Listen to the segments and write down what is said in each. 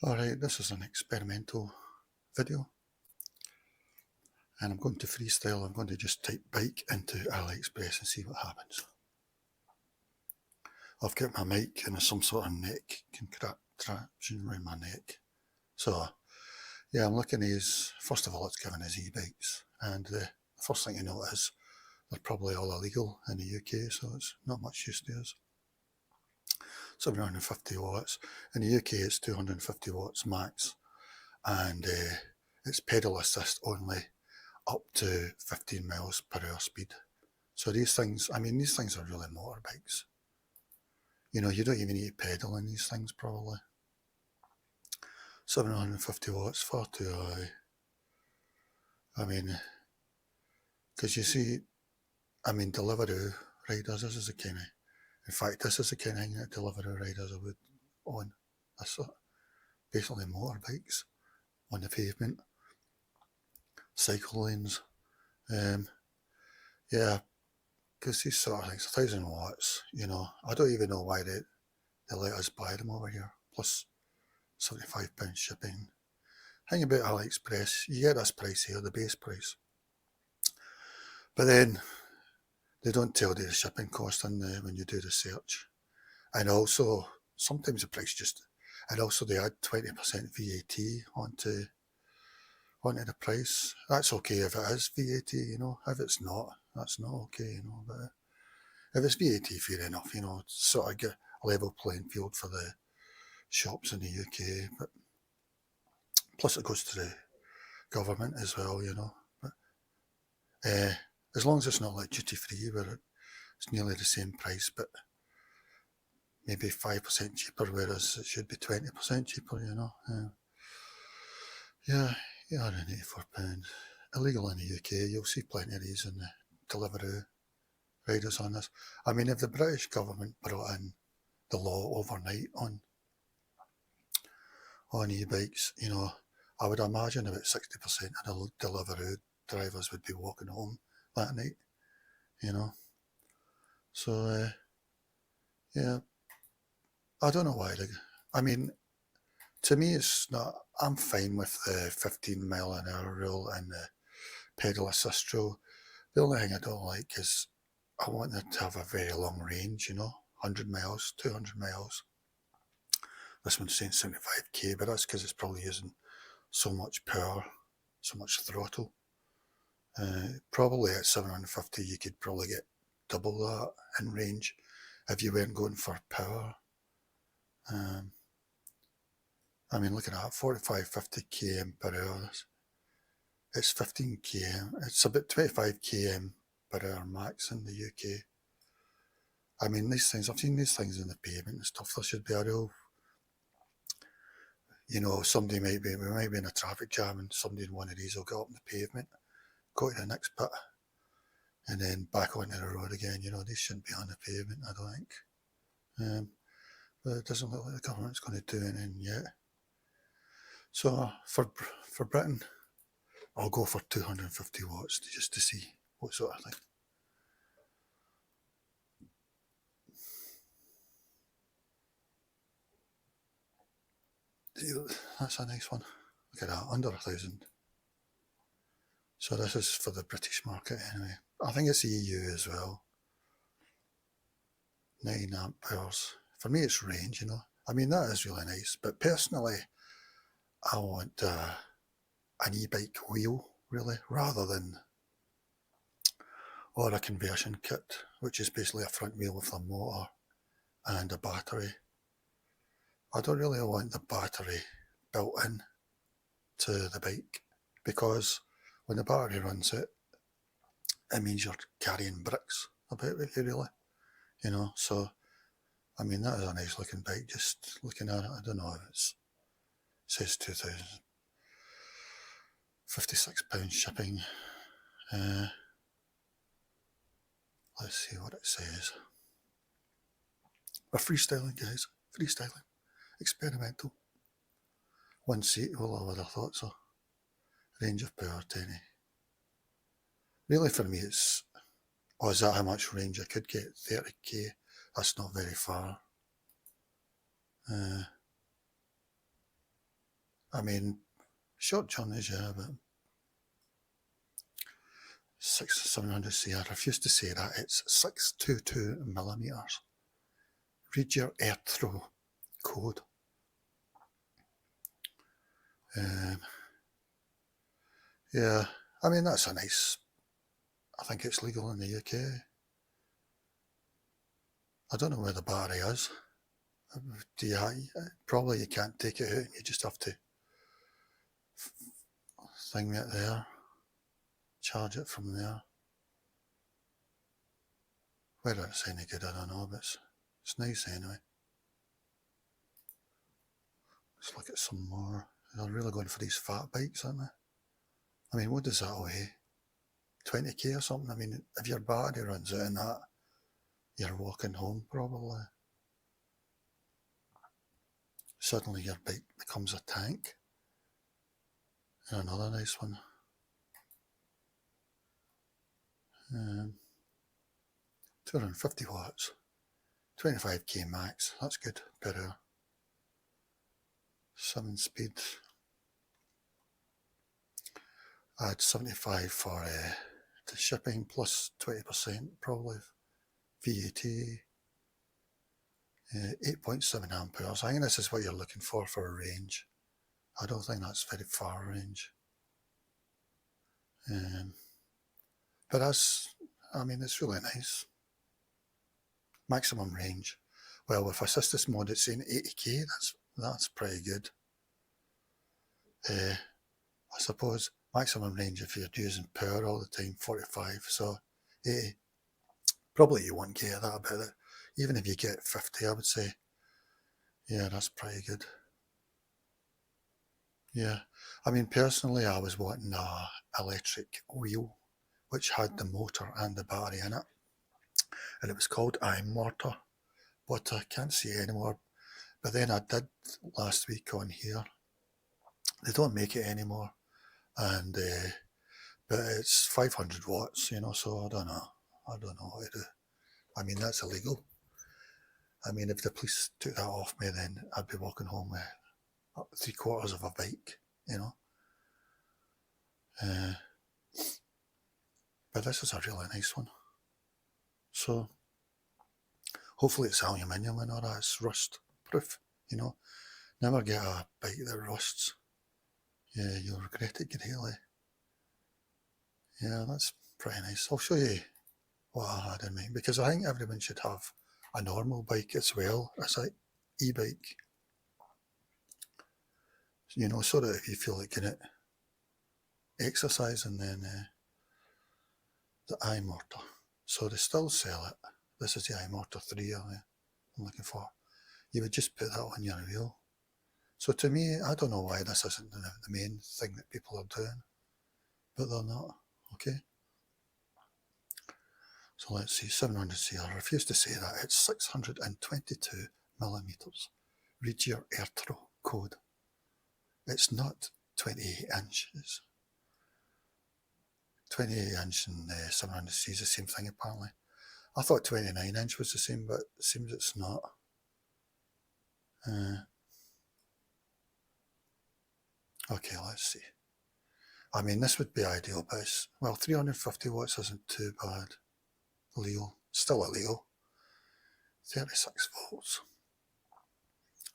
Alright, this is an experimental video and I'm going to freestyle. I'm going to just type bike into AliExpress and see what happens. I've got my mic in some sort of neck contraption around my neck. So yeah, I'm looking at these. First of all, it's given us e-bikes, and the first thing you know is they're probably all illegal in the UK, so it's not much use to us. 750 watts. In the UK it's 250 watts max, and it's pedal assist only up to 15 miles per hour speed. So these things, these things are really motorbikes. You know, you don't even need to pedal in these things probably. 750 watts, far too high. Because you see, Deliveroo riders, this is the kind of, in fact, this is the kind of thing that Deliveroo riders would on. That's basically motorbikes on the pavement, cycle lanes. Yeah, because these sort of things, 1,000 watts, you know, I don't even know why they let us buy them over here, plus £75 shipping. Thing about AliExpress, you get this price here, the base price, but then they don't tell you the shipping cost when you do the search. And also, sometimes the price and also they add 20% VAT onto the price. That's okay if it is VAT, you know. If it's not, that's not okay, you know. But if it's VAT, fair enough, you know, sort of get a level playing field for the shops in the UK. But plus it goes to the government as well, you know. But as long as it's not like duty free, where it's nearly the same price, but maybe 5% cheaper, whereas it should be 20% cheaper, you know. Yeah, £184. Illegal in the UK, you'll see plenty of these in the Deliveroo riders on this. I mean, if the British government brought in the law overnight on e-bikes, you know, I would imagine about 60% of the Deliveroo drivers would be walking home that night, you know. So, yeah, I don't know why. To me, it's not. I'm fine with the 15 mile an hour rule and the pedal assist rule. The only thing I don't like is I want it to have a very long range, you know, 100 miles, 200 miles. This one's saying 75k, but that's because it's probably using so much power, so much throttle. Probably at 750 you could probably get double that in range if you weren't going for power. Looking at 45, 50 km per hour, it's 15 km, it's about 25 km per hour max in the UK. These things, I've seen these things in the pavement and stuff. There should be a real, you know, we might be in a traffic jam and somebody in one of these will get up on the pavement, go to the next bit, and then back onto the road again. You know, these shouldn't be on the pavement, I don't think. But it doesn't look like the government's going to do anything yet. So for Britain, I'll go for 250 watts just to see what sort of thing. That's a nice one. Look at that, under 1,000. So this is for the British market anyway. I think it's EU as well. 9 amp hours. For me, it's range, you know. That is really nice. But personally, I want an e-bike wheel, really, rather than or a conversion kit, which is basically a front wheel with a motor and a battery. I don't really want the battery built in to the bike, because when the battery runs it means you're carrying bricks about with you, really, you know. So that is a nice looking bike, just looking at it. I don't know if it says £56 shipping. Let's see what it says. We're freestyling, guys, freestyling, experimental. One seat, well, I would have thought so. Range of power, 10. Really, for me, it's, is that how much range I could get? 30k. That's not very far. I mean, short journeys, yeah, but 700 CR. I refuse to say that. It's 622 millimeters. Read your airthrow code. Yeah, I mean, that's a nice, I think it's legal in the UK. I don't know where the battery is. Probably you can't take it out, you just have to thing it there, charge it from there. Whether it's any good, I don't know, but it's nice anyway. Let's look at some more. They're really going for these fat bikes, aren't they? I mean, what does that weigh? 20k or something? I mean, if your battery runs out in that, you're walking home probably. Suddenly your bike becomes a tank. And another nice one. 250 watts. 25k max. That's good per hour. 7 speed. I had 75 for the shipping plus 20% probably VAT. 8.7 amp hours. I think this is what you're looking for a range. I don't think that's very far range. But I mean, it's really nice. Maximum range. Well, with assisted mode, it's saying 80k. That's pretty good. I suppose maximum range if you're using power all the time, 45. So 80. Probably you won't get that about it. Even if you get 50, I would say. Yeah, that's pretty good. Yeah. I mean, personally, I was wanting a electric wheel, which had the motor and the battery in it. And it was called iMortar, but I can't see it anymore. But then I did last week on here. They don't make it anymore. And but it's 500 watts, you know, so I don't know what to do. I mean, that's illegal. I mean, if the police took that off me, then I'd be walking home with 3/4 of a bike, you know. But this is a really nice one. So hopefully it's aluminium and all that. It's rust proof, you know. Never get a bike that rusts. Yeah, you'll regret it greatly. Yeah, that's pretty nice. I'll show you what I had in mind, because I think everyone should have a normal bike as well as an e-bike. You know, so that if you feel like getting it exercise, and then the iMortar. So they still sell it. This is the iMortar 3 I'm looking for. You would just put that on your wheel. So to me, I don't know why this isn't the main thing that people are doing, but they're not, okay? So let's see, 700 CR, I refuse to say that, it's 622 millimeters. Read your airthrow code. It's not 28 inches. 28 inch and 700C is the same thing apparently. I thought 29 inch was the same, but it seems it's not. Okay, let's see. I mean, this would be ideal, but well, 350 watts isn't too bad. Legal, still illegal. 36 volts.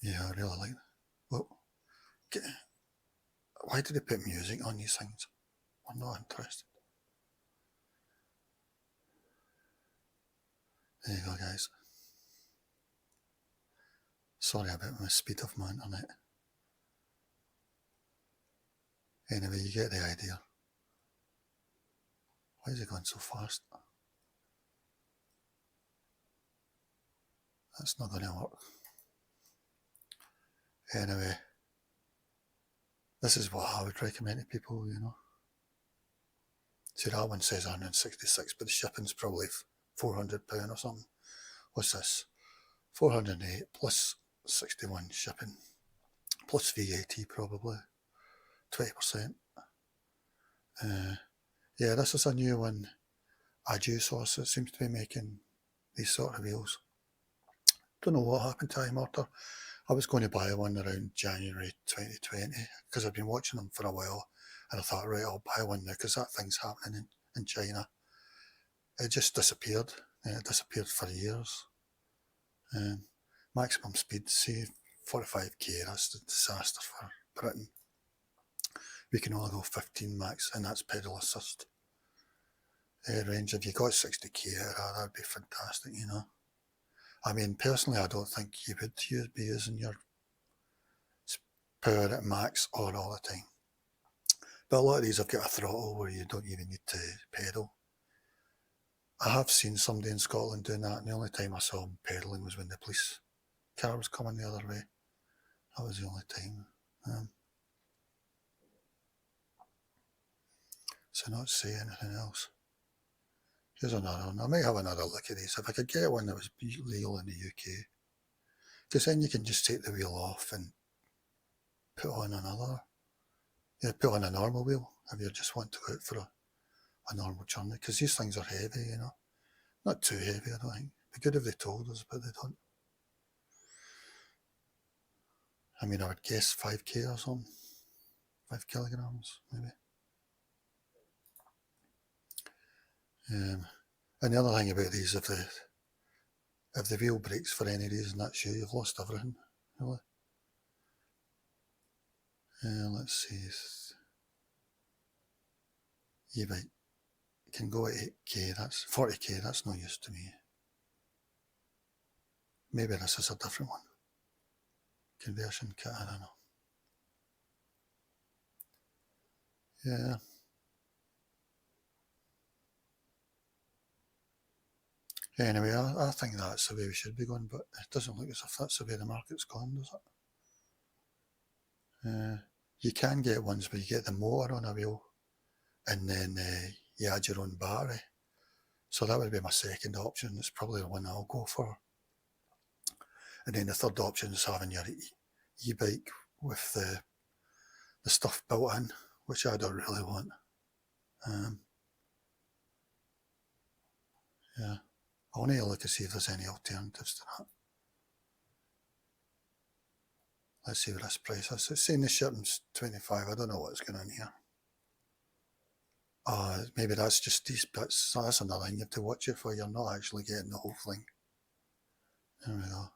Yeah, I really like that. Well, why did they put music on these things? I'm not interested. There you go, guys. Sorry about my speed of my internet. Anyway, you get the idea. Why is it going so fast? That's not going to work. Anyway, this is what I would recommend to people, you know. See, that one says 166, but the shipping's probably £400 or something. What's this? 408 plus 61 shipping, plus VAT probably, 20%. Yeah, this is a new one. AdUSauce, it seems to be making these sort of wheels. don't know what happened to iMortar. I was going to buy one around January 2020 because I've been watching them for a while, and I thought, right, I'll buy one now because that thing's happening in China. It just disappeared, and it disappeared for years. Maximum speed, see 45k, that's a disaster for Britain. We can only go 15 max, and that's pedal assist. Range, if you got 60k, that'd be fantastic, you know. I mean, personally, I don't think you would be using your power at max or all the time. But a lot of these have got a throttle where you don't even need to pedal. I have seen somebody in Scotland doing that, and the only time I saw them pedalling was when the police car was coming the other way. That was the only time. So not say anything else. Here's another one. I might have another look at these. If I could get one that was legal in the UK. Because then you can just take the wheel off and put on another. Yeah, put on a normal wheel if you just want to go out for a normal journey. Because these things are heavy, you know. Not too heavy, I don't think. It'd be good if they told us, but they don't. I mean, I would guess 5k or something. 5 kilograms, maybe. And the other thing about these, if the wheel breaks for any reason, that's you. You've lost everything, really. Let's see. EBIKE can go at 8k. That's 40k. That's no use to me. Maybe this is a different one. Conversion kit. I don't know. Yeah. Anyway, I think that's the way we should be going, but it doesn't look as if that's the way the market's gone, does it? You can get ones where you get the motor on a wheel and then you add your own battery. So that would be my second option. It's probably the one I'll go for. And then the third option is having your e-bike with the stuff built in, which I don't really want. Yeah. I want to look and see if there's any alternatives to that. Let's see what this price is. It's saying the shipping's 25. I don't know what's going on here. Maybe that's just these bits. So that's another thing you have to watch it for. You're not actually getting the whole thing. There we go.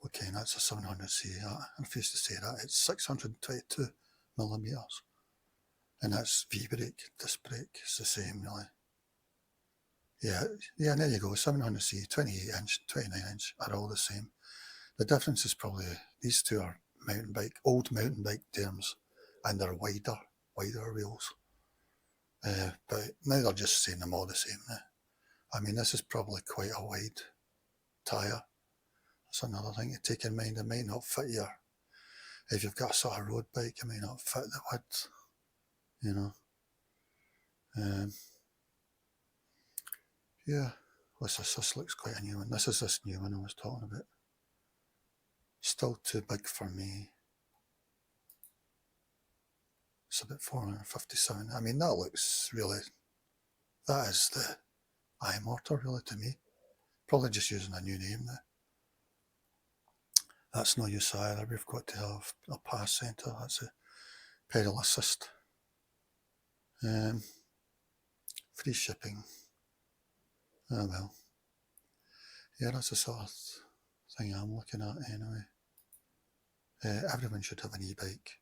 Okay, that's a 700C. I refuse to say that. It's 622 millimeters. And that's V-brake, disc brake. It's the same, really. Yeah, there you go. 700C, 28-inch, 29-inch are all the same. The difference is probably these two are old mountain bike terms, and they're wider wheels. But now they're just saying them all the same now. I mean, this is probably quite a wide tyre. That's another thing to take in mind. It might not fit if you've got a sort of road bike, it might not fit the width, you know. Yeah, this looks quite a new one. This is this new one I was talking about. Still too big for me. It's about 457. I mean, that looks really, that is the iMortar really to me. Probably just using a new name now. That's no use either. We've got to have a pass centre. That's a pedal assist. Free shipping. Oh well. Yeah, that's the sort of thing I'm looking at anyway. Everyone should have an e-bike.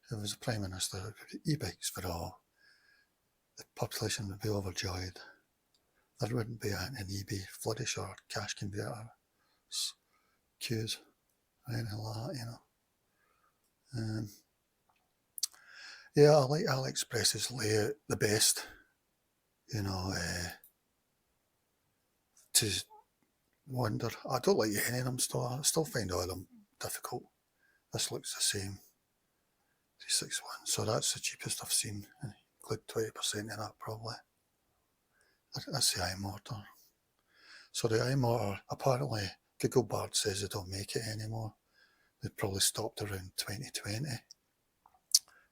If it was a Prime Minister, it would be e-bikes for all. The population would be overjoyed. There wouldn't be an eBay flourish or cash converter queues or anything like that, you know. Yeah, I like AliExpress's layout the best, you know, to wander. I don't like any of them still. I still find all of them difficult. This looks the same. 361. So that's the cheapest I've seen. Include 20% of that probably. That's the iMortar. So the iMortar, apparently Google Bard says they don't make it anymore. They probably stopped around 2020.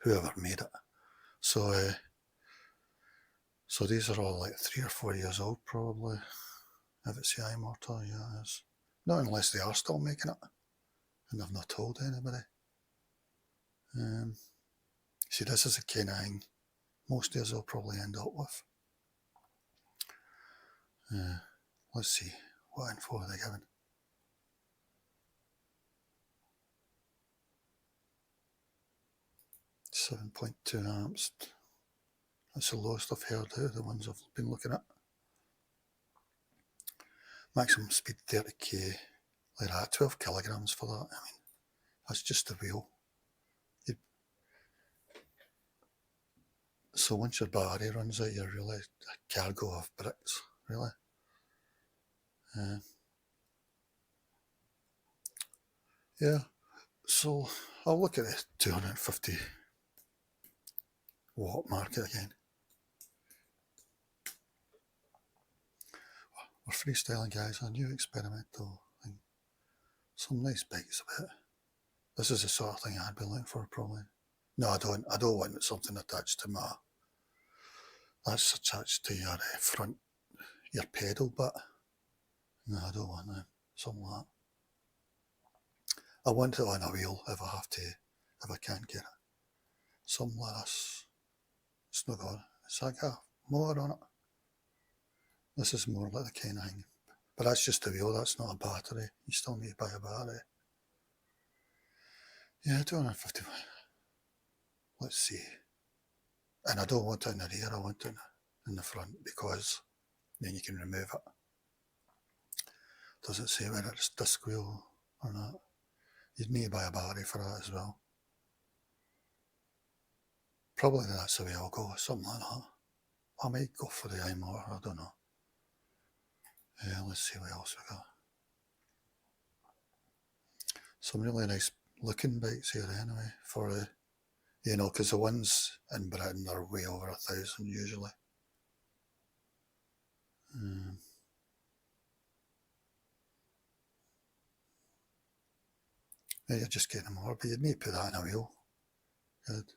Whoever made it. So these are all like 3 or 4 years old probably. If it's the iMotor, yeah, it is. Not unless they are still making it and they've not told anybody. See, this is the kind of thing most days will probably end up with. Let's see, what info are they giving? 7.2 amps. That's the lowest I've heard of, the ones I've been looking at. Maximum speed 30k, like that, 12 kilograms for that. I mean, that's just the wheel. So once your battery runs out, you're really a cargo of bricks, really. Yeah, so I'll look at the 250 watt market again. We're freestyling, guys, a new experimental thing. Some nice bikes about it. This is the sort of thing I'd be looking for, probably. No, I don't want something attached to my, that's attached to your front, your pedal bit. No, I don't want that. Something like that. I want it on a wheel if I have to, if I can't get it. Something like this. It's not got, it's like a motor on it. This is more like the kind of thing. But that's just a wheel, that's not a battery. You still need to buy a battery. Yeah, 250. Let's see. And I don't want it in the rear, I want it in the front, because then you can remove it. Does it say whether it's disc wheel or not? You'd need to buy a battery for that as well. Probably that's the way I'll go, something like that. I might go for the iMotor, I don't know. Let's see what else we got. Some really nice looking bikes here anyway, for you know, because the ones in Britain are way over 1,000 usually. Yeah, you're just getting more, but you'd need to put that in a wheel. Good.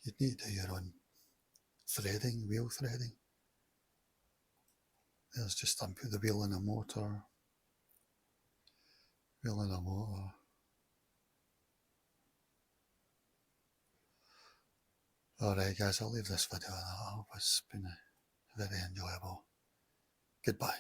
You'd need to do your own threading, wheel threading. There's just the wheel in a motor. Wheel in a motor. Alright guys, I'll leave this video at that. I hope it's been very enjoyable. Goodbye.